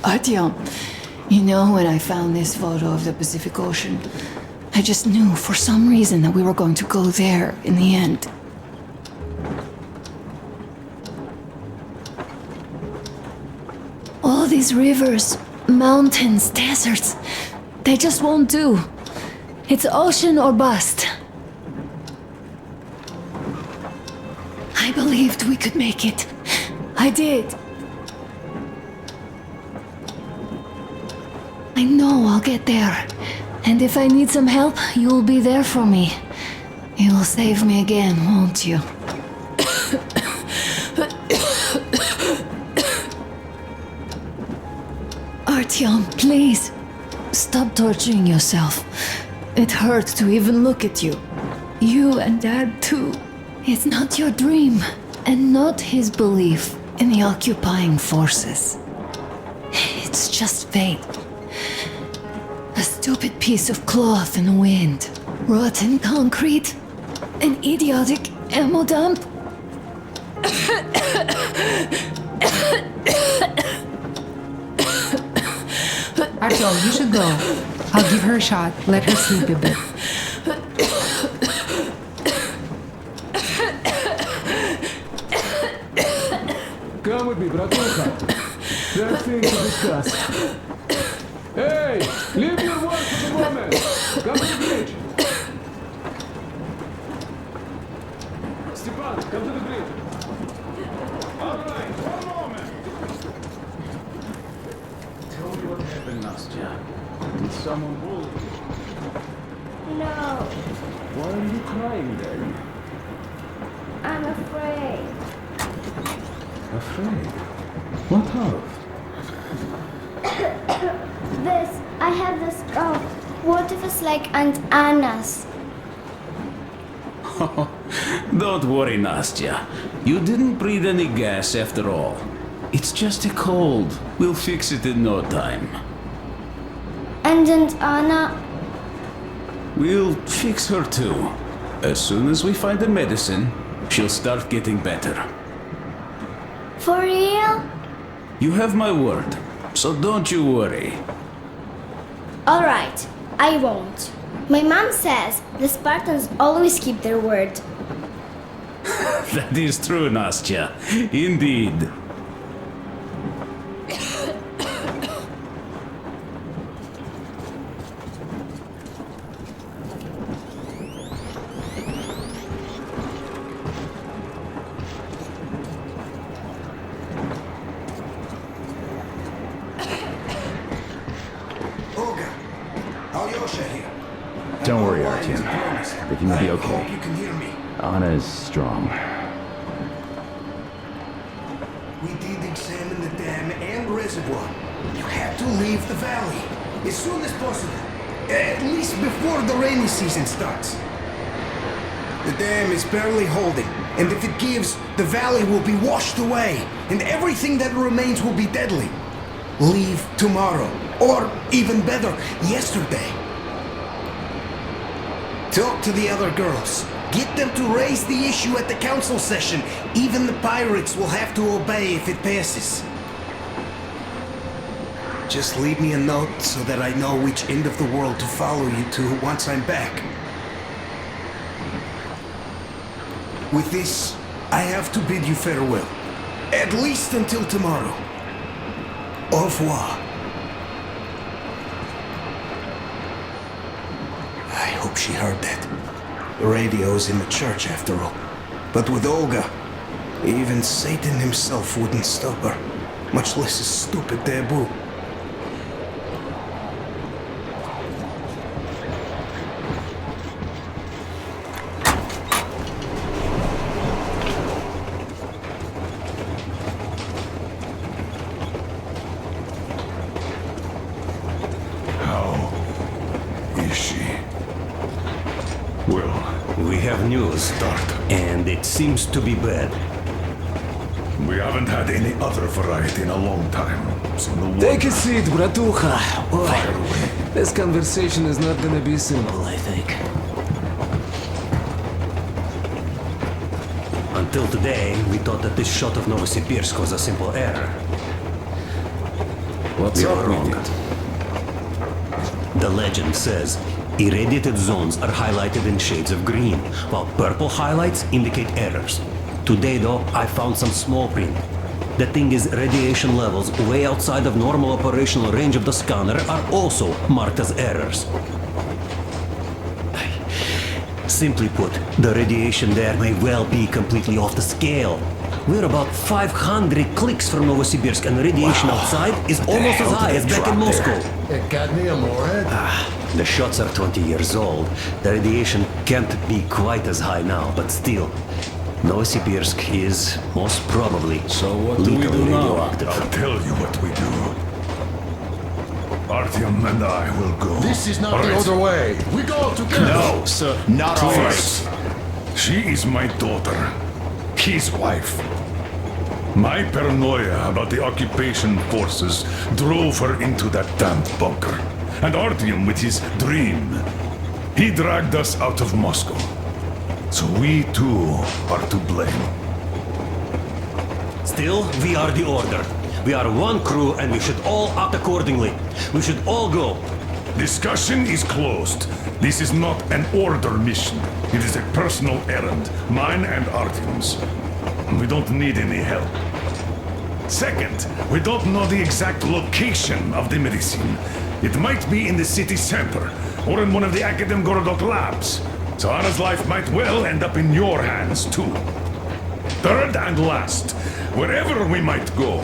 Artyom, you know when I found this photo of the Pacific Ocean, I just knew for some reason that we were going to go there in the end. All these rivers, mountains, deserts, they just won't do. It's ocean or bust. I believed we could make it. I did. I know I'll get there. And if I need some help, you'll be there for me. You'll save me again, won't you? Artyom, please. Stop torturing yourself. It hurts to even look at you. You and Dad too. It's not your dream, and not his belief in the occupying forces. It's just fate. A stupid piece of cloth in the wind. Rotten concrete. An idiotic ammo dump. Artyom, you should go. I'll give her a shot. Let her sleep a bit. Come with me, Bratucha. There are things to discuss. Hey! Leave your work for the moment! Come to the bridge! Stepan, come to the bridge! Alright, one moment! Tell me what happened, Nastya. Did someone bully you? No, Why are you crying then? I'm afraid. Afraid? What of? I have this scarf. What if it's like Aunt Anna's? Don't worry, Nastya. You didn't breathe any gas after all. It's just a cold. We'll fix it in no time. And Aunt Anna? We'll fix her too. As soon as we find the medicine, she'll start getting better. For real? You have my word, so don't you worry. Alright, I won't. My mom says the Spartans always keep their word. That is true, Nastya. Indeed. Don't worry, Artyom. Everything will be okay. You can hear me. Anna is strong. We did examine the dam and reservoir. You have to leave the valley as soon as possible. At least before the rainy season starts. The dam is barely holding, and if it gives, the valley will be washed away, and everything that remains will be deadly. Leave tomorrow, or even better, yesterday. Talk to the other girls. Get them to raise the issue at the council session. Even the pirates will have to obey if it passes. Just leave me a note so that I know which end of the world to follow you to once I'm back. With this, I have to bid you farewell. At least until tomorrow. Au revoir. I hope she heard that. The radio's in the church after all. But with Olga, even Satan himself wouldn't stop her. Much less a stupid taboo. We have news, Doctor, and it seems to be bad. We haven't had any other variety in a long time, so no Take wonder. a seat, Bratucha. Fire away. This conversation is not gonna be simple, I think. Until today, we thought that this shot of Novosibirsk was a simple error. What's We up are wrong. with it? The legend says irradiated zones are highlighted in shades of green, while purple highlights indicate errors. Today, though, I found some small print. The thing is, radiation levels way outside of normal operational range of the scanner are also marked as errors. Simply put, the radiation there may well be completely off the scale. We're about 500 clicks from Novosibirsk, and the radiation outside is almost as high as back in Moscow. Cadmium or lead? The shots are 20 years old. The radiation can't be quite as high now, but still. Novosibirsk is most probably So what do we lethally do now? radioactive. I'll tell you what we do. Artyom and I will go. This is not All the right? other way. We go together. No, sir. Not Please. always. She is my daughter. His wife. My paranoia about the occupation forces drove her into that damned bunker. And Artyom with his dream. He dragged us out of Moscow. So we too are to blame. Still, we are the order. We are one crew and we should all act accordingly. We should all go. Discussion is closed. This is not an order mission. It is a personal errand, mine and Artyom's. We don't need any help. Second, we don't know the exact location of the medicine. It might be in the city center, or in one of the Akademgorodok labs. So Anna's life might well end up in your hands, too. Third and last, wherever we might go,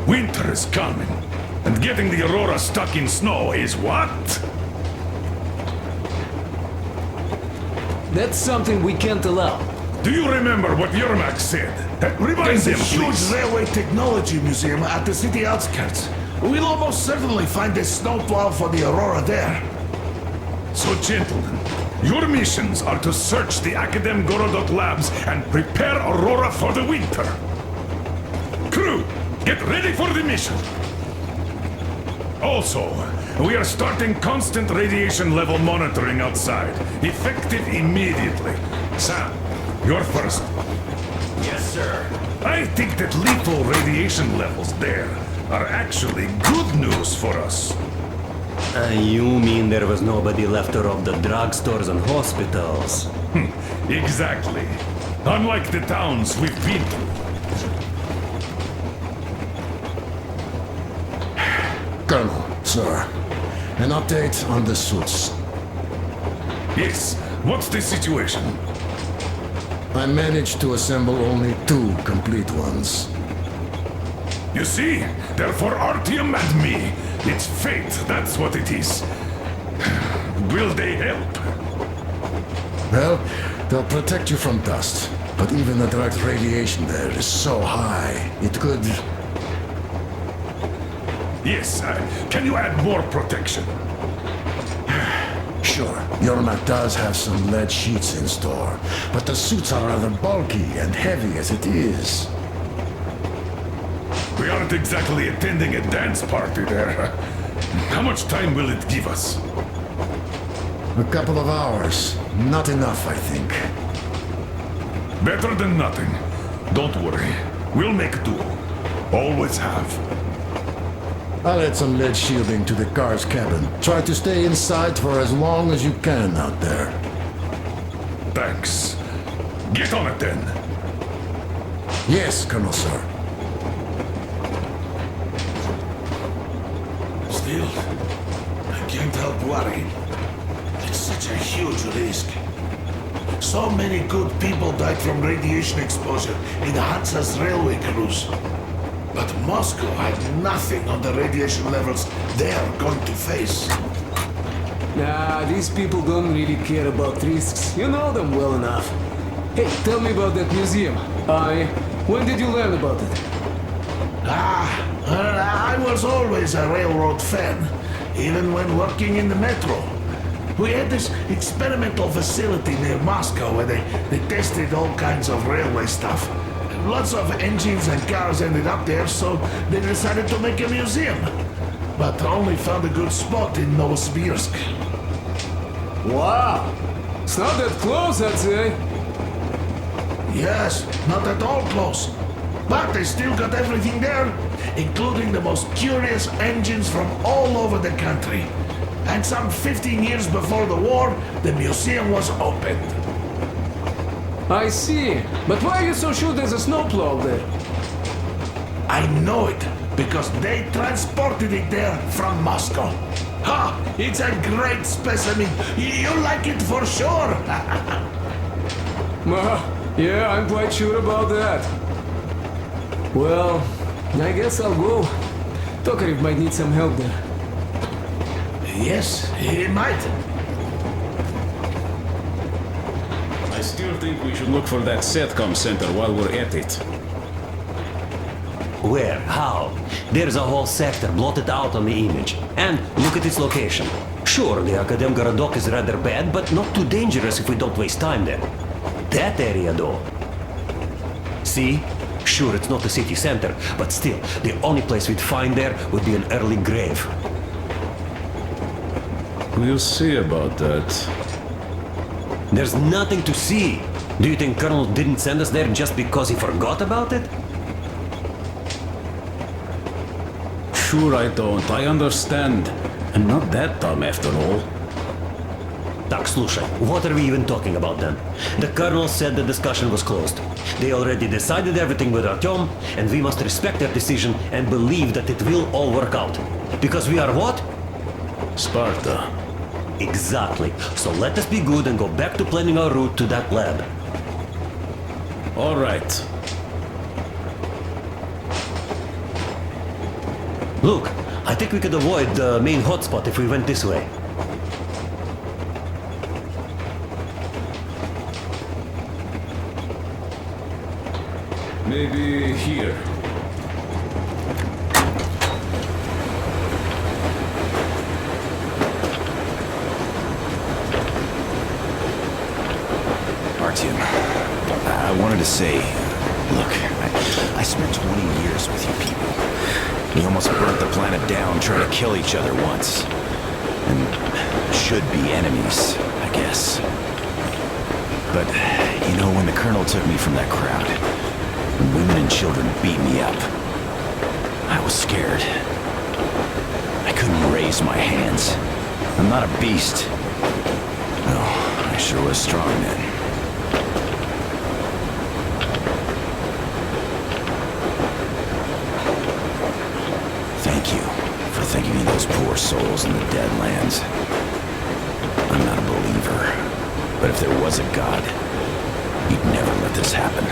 winter is coming. And getting the Aurora stuck in snow is what? That's something we can't allow. Do you remember what Yermak said? Remind There's a him, huge please. railway technology museum at the city outskirts. We'll almost certainly find a snowplow for the Aurora there. So, gentlemen, your missions are to search the Akademgorodok labs and prepare Aurora for the winter. Crew, get ready for the mission. Also, we are starting constant radiation level monitoring outside, effective immediately. Sam, you're first. Yes, sir. I think that lethal radiation levels there are actually good news for us. You mean there was nobody left to rob the drugstores and hospitals? Exactly. Unlike the towns we've been to. Colonel, sir. An update on the suits. Yes, what's the situation? I managed to assemble only 2 complete ones. You see, they're for Artyom and me. It's fate, that's what it is. Will they help? Well, they'll protect you from dust. But even the direct radiation there is so high, it could... Yes, can you add more protection? Sure, Yermak does have some lead sheets in store, but the suits are rather bulky and heavy as it is. We aren't exactly attending a dance party there. How much time will it give us? A couple of hours. Not enough, I think. Better than nothing. Don't worry. We'll make do. Always have. I'll add some lead shielding to the car's cabin. Try to stay inside for as long as you can out there. Thanks. Get on it then. Yes, Colonel, sir. Still, I can't help worrying. It's such a huge risk. So many good people died from radiation exposure in Hansa's railway cruise. But Moscow had nothing on the radiation levels they're going to face. Nah, these people don't really care about risks. You know them well enough. Hey, tell me about that museum. When did you learn about it? I was always a railroad fan, even when working in the metro. We had this experimental facility near Moscow where they tested all kinds of railway stuff. Lots of engines and cars ended up there, so they decided to make a museum. But only found a good spot in Novosibirsk. Wow! It's not that close, I'd say. Yes, not at all close. But they still got everything there, including the most curious engines from all over the country. And some 15 years before the war, the museum was opened. I see. But why are you so sure there's a snowplow there? I know it, because they transported it there from Moscow. Ha! It's a great specimen. You like it for sure. Yeah, I'm quite sure about that. Well, I guess I'll go. Tokarev might need some help there. Yes, he might. I still think we should look for that SATCOM center while we're at it. Where? How? There's a whole sector blotted out on the image. And look at its location. Sure, the Akadem Gorodok is rather bad, but not too dangerous if we don't waste time there. That area, though. See? Sure, it's not the city center, but still, the only place we'd find there would be an early grave. We'll see about that. There's nothing to see. Do you think Colonel didn't send us there just because he forgot about it? Sure I don't, I understand. I'm not that dumb after all. Так, слушай, what are we even talking about then? The Colonel said the discussion was closed. They already decided everything with Artyom, and we must respect their decision and believe that it will all work out. Because we are what? Sparta. Exactly. So let us be good and go back to planning our route to that lab. All right. Look, I think we could avoid the main hotspot if we went this way. Maybe here. Artyom, I wanted to say, look, I spent 20 years with you people. We almost burnt the planet down trying to kill each other once. And should be enemies, I guess. But, you know, when the Colonel took me from that crowd, when women and children beat me up, I was scared. I couldn't raise my hands. I'm not a beast. Oh, I sure was strong then. Thank you for thinking of those poor souls in the dead lands. I'm not a believer, but if there was a God, he'd never let this happen.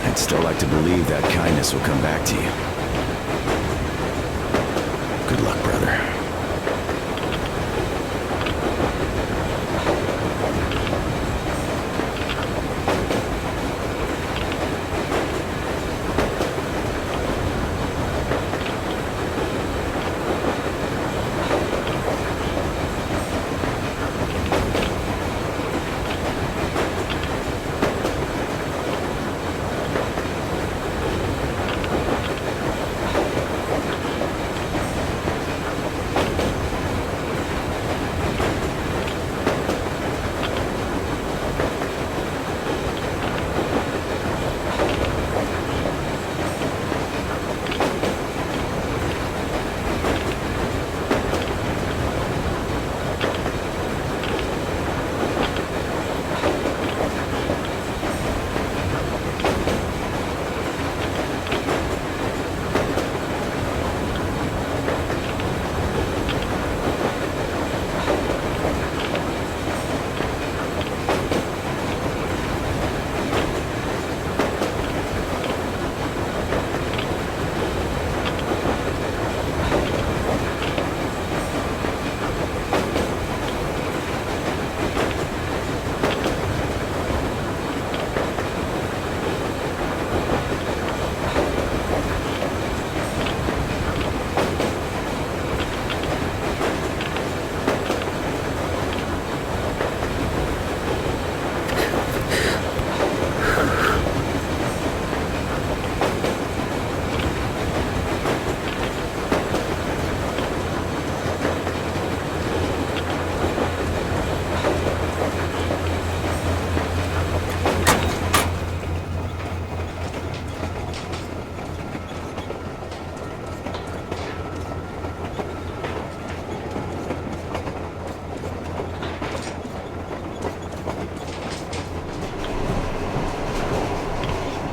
I'd still like to believe that kindness will come back to you. Good luck, brother.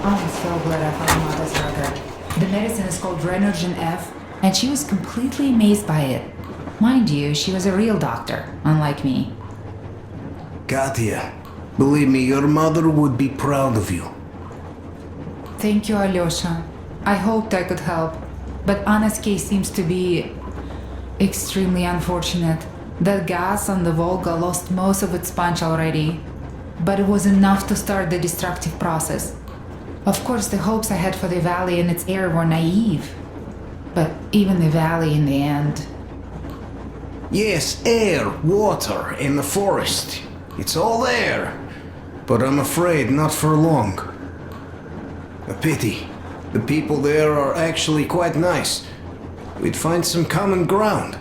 I'm so glad I found Mata's record. The medicine is called Renergen F, and she was completely amazed by it. Mind you, she was a real doctor, unlike me. Katya, believe me, your mother would be proud of you. Thank you, Alyosha. I hoped I could help, but Anna's case seems to be extremely unfortunate. That gas on the Volga lost most of its punch already, but it was enough to start the destructive process. Of course, the hopes I had for the valley and its air were naive, but even the valley in the end. Yes, air, water, and the forest. It's all there. But I'm afraid not for long. A pity. The people there are actually quite nice. We'd find some common ground.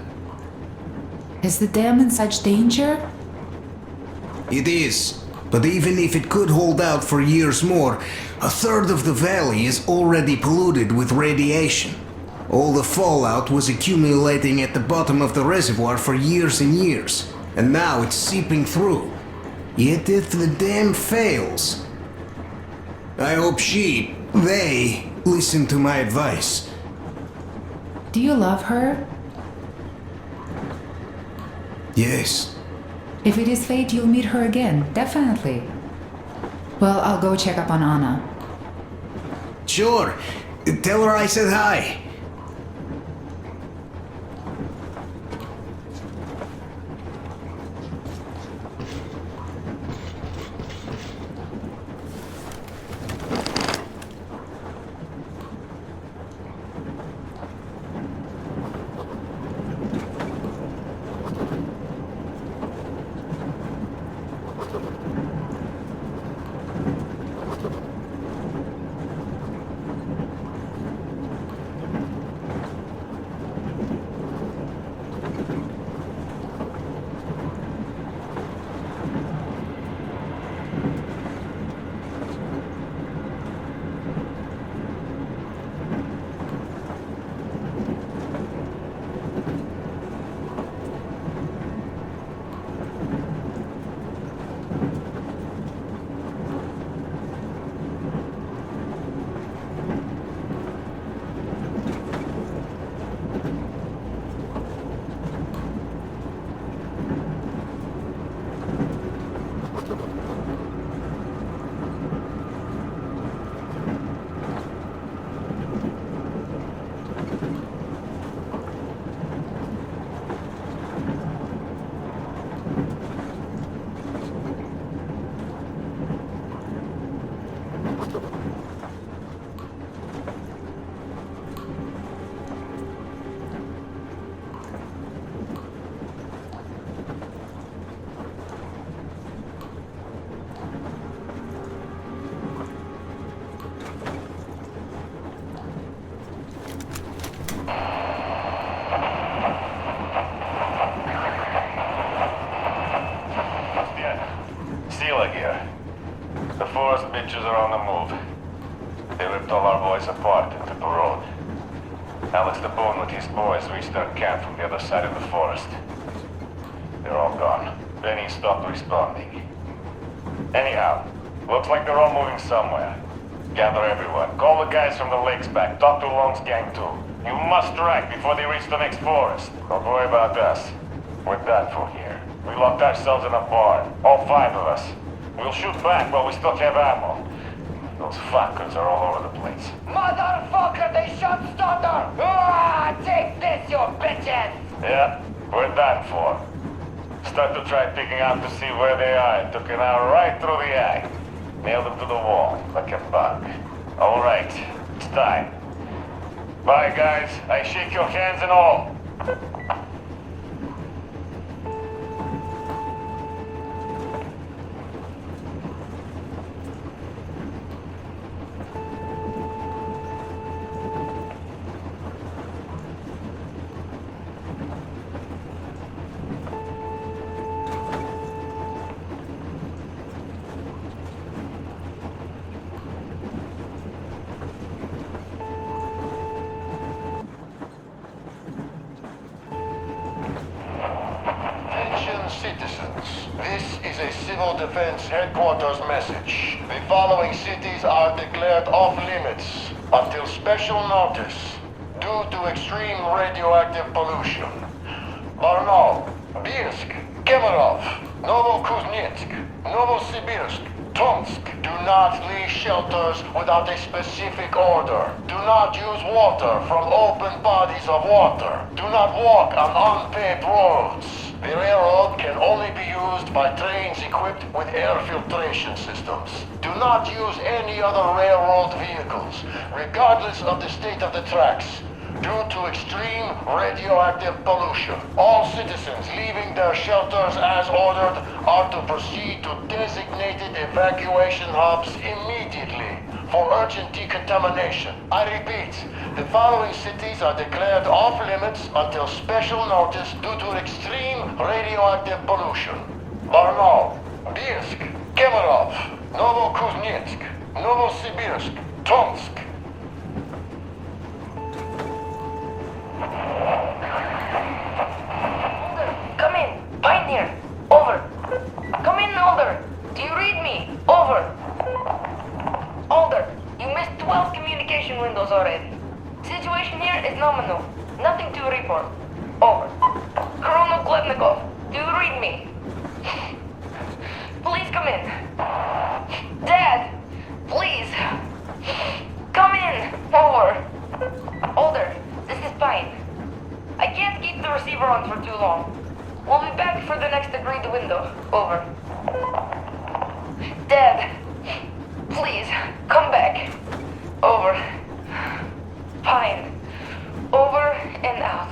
Is the dam in such danger? It is. But even if it could hold out for years more, a third of the valley is already polluted with radiation. All the fallout was accumulating at the bottom of the reservoir for years and years, and now it's seeping through. Yet if the dam fails, I hope they listen to my advice. Do you love her? Yes. If it is fate, you'll meet her again, definitely. Well, I'll go check up on Anna. Sure. Tell her I said hi. Bitches are on the move. They ripped all our boys apart and took the road. Alex the Bone with his boys reached our camp from the other side of the forest. They're all gone. Benny stopped responding. Anyhow, looks like they're all moving somewhere. Gather everyone. Call the guys from the lakes back. Talk to Long's gang too. You must strike before they reach the next forest. Don't worry about us. We're done for here. We locked ourselves in a barn. All 5 of us. We'll shoot back while we still have ammo. Those fuckers are all over the place. Motherfucker, they shot Stunder! Ah, take this, you bitches! Yeah, we're done for. Start to try picking out to see where they are. It took an hour right through the eye. Nailed them to the wall, like a bug. All right, it's time. Bye, guys. I shake your hands and all. Citizens, This is a Civil Defense Headquarters message. The following cities are declared off limits until special notice due to extreme radioactive pollution. Barnaul, Bielsk, Kemerov, Novokuznetsk, Novosibirsk, Tomsk. Do not leave shelters without a specific order. Do not use water from open bodies of water. Do not walk on unpaved roads. The railroad can only be used by trains equipped with air filtration systems. Do not use any other railroad vehicles, regardless of the state of the tracks, due to extreme radioactive pollution. All citizens leaving their shelters as ordered are to proceed to designated evacuation hubs immediately for urgent decontamination. I repeat, the following cities are declared off limits until special notice due to extreme radioactive pollution. Barnaul, Bielsk, Kemerov, Novokuznetsk, Novosibirsk, Tomsk. Come in. Pine here. Over. Come in, Alder. Do you read me? Over. Alder, you missed 12 communication windows already. Situation here is nominal. Nothing to report. Over. Colonel Klebnikov, do you read me? Please come in. Dad, please. Come in. Over. Alder, this is Pine. I can't keep the receiver on for too long. We'll be back for the next agreed window. Over. Dad, please, come back. Over. Pine. Over and out.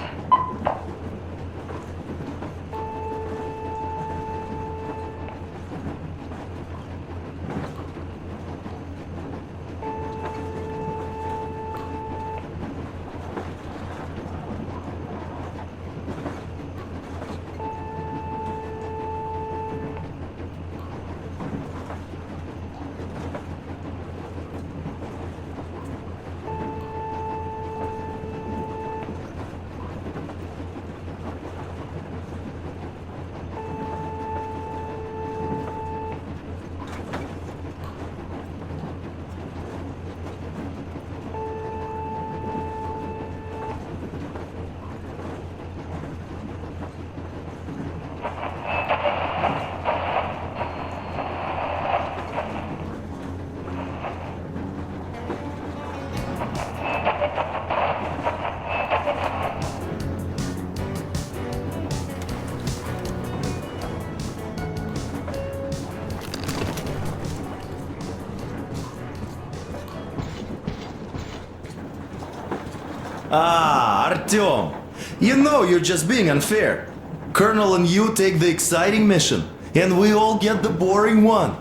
Ah, Artyom. You know you're just being unfair. Colonel and you take the exciting mission, and we all get the boring one.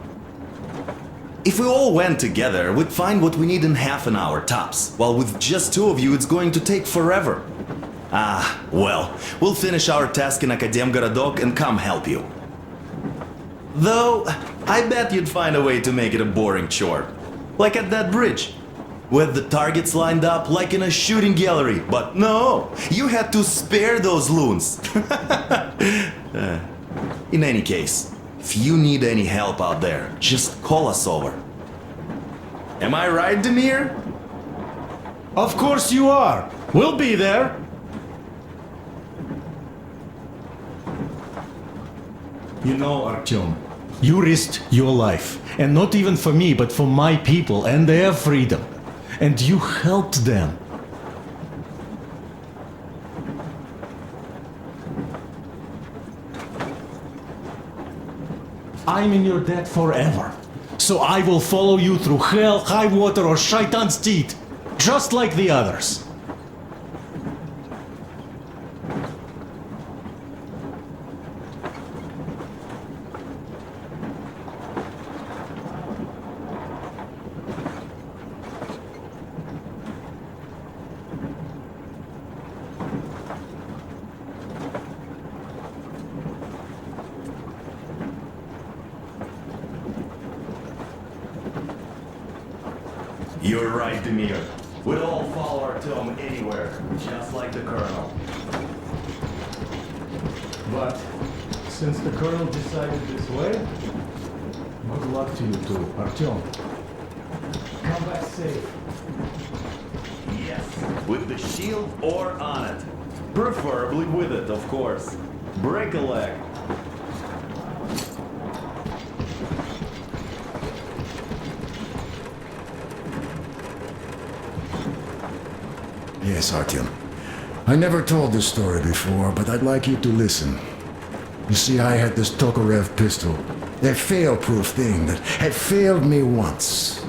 If we all went together, we'd find what we need in half an hour tops, while with just two of you it's going to take forever. Ah, well, we'll finish our task in Akademgorodok and come help you. Though, I bet you'd find a way to make it a boring chore. Like at that bridge, with the targets lined up like in a shooting gallery. But no, you had to spare those loons. In any case, if you need any help out there, just call us over. Am I right, Demir? Of course you are. We'll be there. You know, Artyom, you risked your life. And not even for me, but for my people and their freedom. And you helped them. I'm in your debt forever. So I will follow you through hell, high water, or Shaitan's teeth. Just like the others. You're right, Demir. We'll all follow Artyom anywhere, just like the Colonel. But Since the colonel decided this way, good luck to you too, Artyom. Come back safe. Yes, with the shield or on it. Preferably with it, of course. Break a leg. Yes, Artyom. I never told this story before, but I'd like you to listen. You see, I had this Tokarev pistol. A fail-proof thing that had failed me once.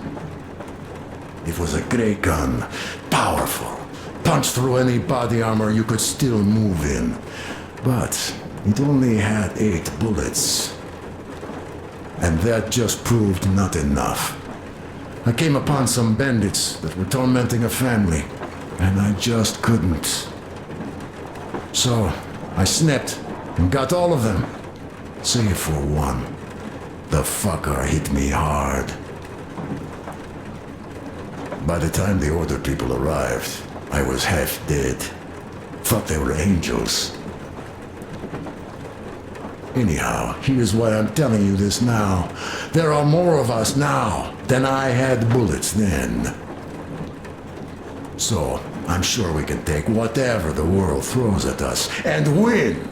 It was a great gun. Powerful. Punched through any body armor you could still move in. But it only had 8 bullets. And that just proved not enough. I came upon some bandits that were tormenting a family, and I just couldn't. So, I snapped and got all of them. Save for one. The fucker hit me hard. By the time the order people arrived, I was half dead. Thought they were angels. Anyhow, here's why I'm telling you this now. There are more of us now than I had bullets then. So, I'm sure we can take whatever the world throws at us and win!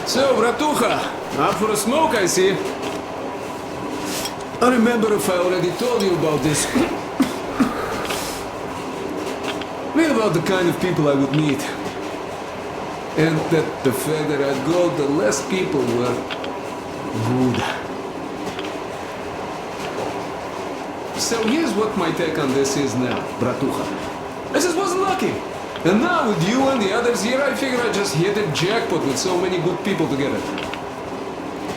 So, Bratucha, up for a smoke, I see. I remember if I already told you about this about the kind of people I would meet. And that the further I'd go, the less people were good. So here's what my take on this is now, bratucha. I just wasn't lucky. And now with you and the others here, I figure I just hit a jackpot with so many good people together.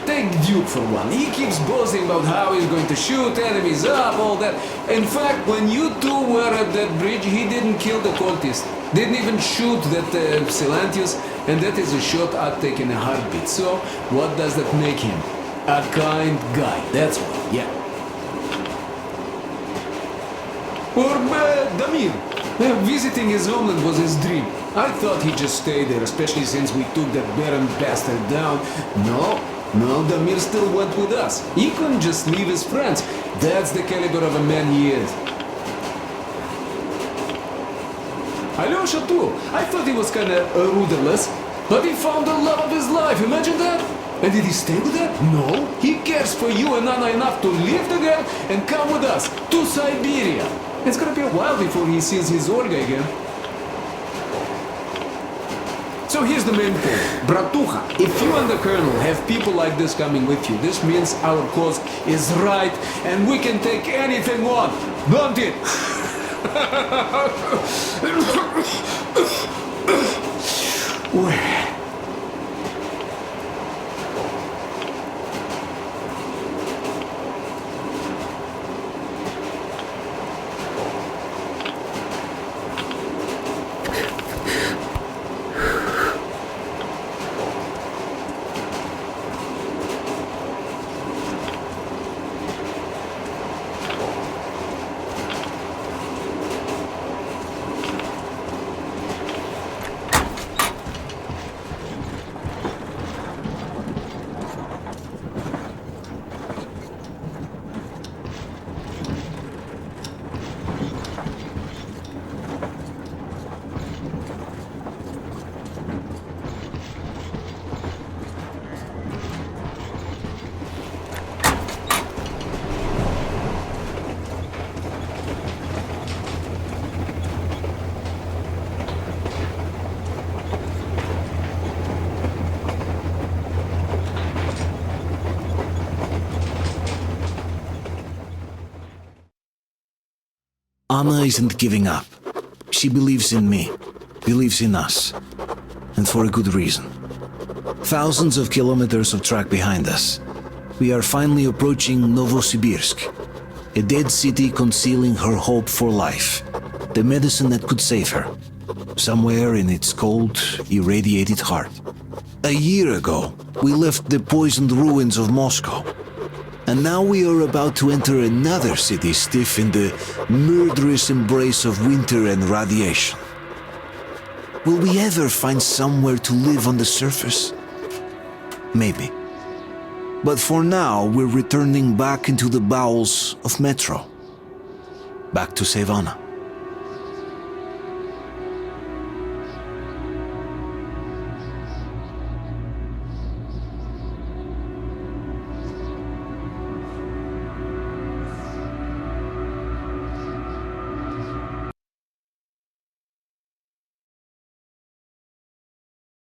Take Duke for one. He keeps boasting about how he's going to shoot enemies up, all that. In fact, when you two were at that bridge, he didn't kill the cultist. Didn't even shoot that Silantius, and that is a shot I'd take in a heartbeat. So, what does that make him? A kind guy, that's what, yeah. Or Damir. Visiting his homeland was his dream. I thought he'd just stay there, especially since we took that Baron bastard down. No, Damir still went with us. He couldn't just leave his friends. That's the caliber of a man he is. Alyosha too. I thought he was kinda rudderless, but he found the love of his life, imagine that? And did he stay with her? No. He cares for you and Anna enough to leave the girl and come with us to Siberia. It's gonna be a while before he sees his Olga again. So here's the main thing. Bratucha, if you and the Colonel have people like this coming with you, this means our cause is right and we can take anything on. Don't it? Anna isn't giving up. She believes in me, believes in us, and for a good reason. Thousands of kilometers of track behind us, we are finally approaching Novosibirsk, a dead city concealing her hope for life, the medicine that could save her, somewhere in its cold, irradiated heart. A year ago, we left the poisoned ruins of Moscow. And now we are about to enter another city stiff in the murderous embrace of winter and radiation. Will we ever find somewhere to live on the surface? Maybe. But for now, we're returning back into the bowels of Metro. Back to save Anna.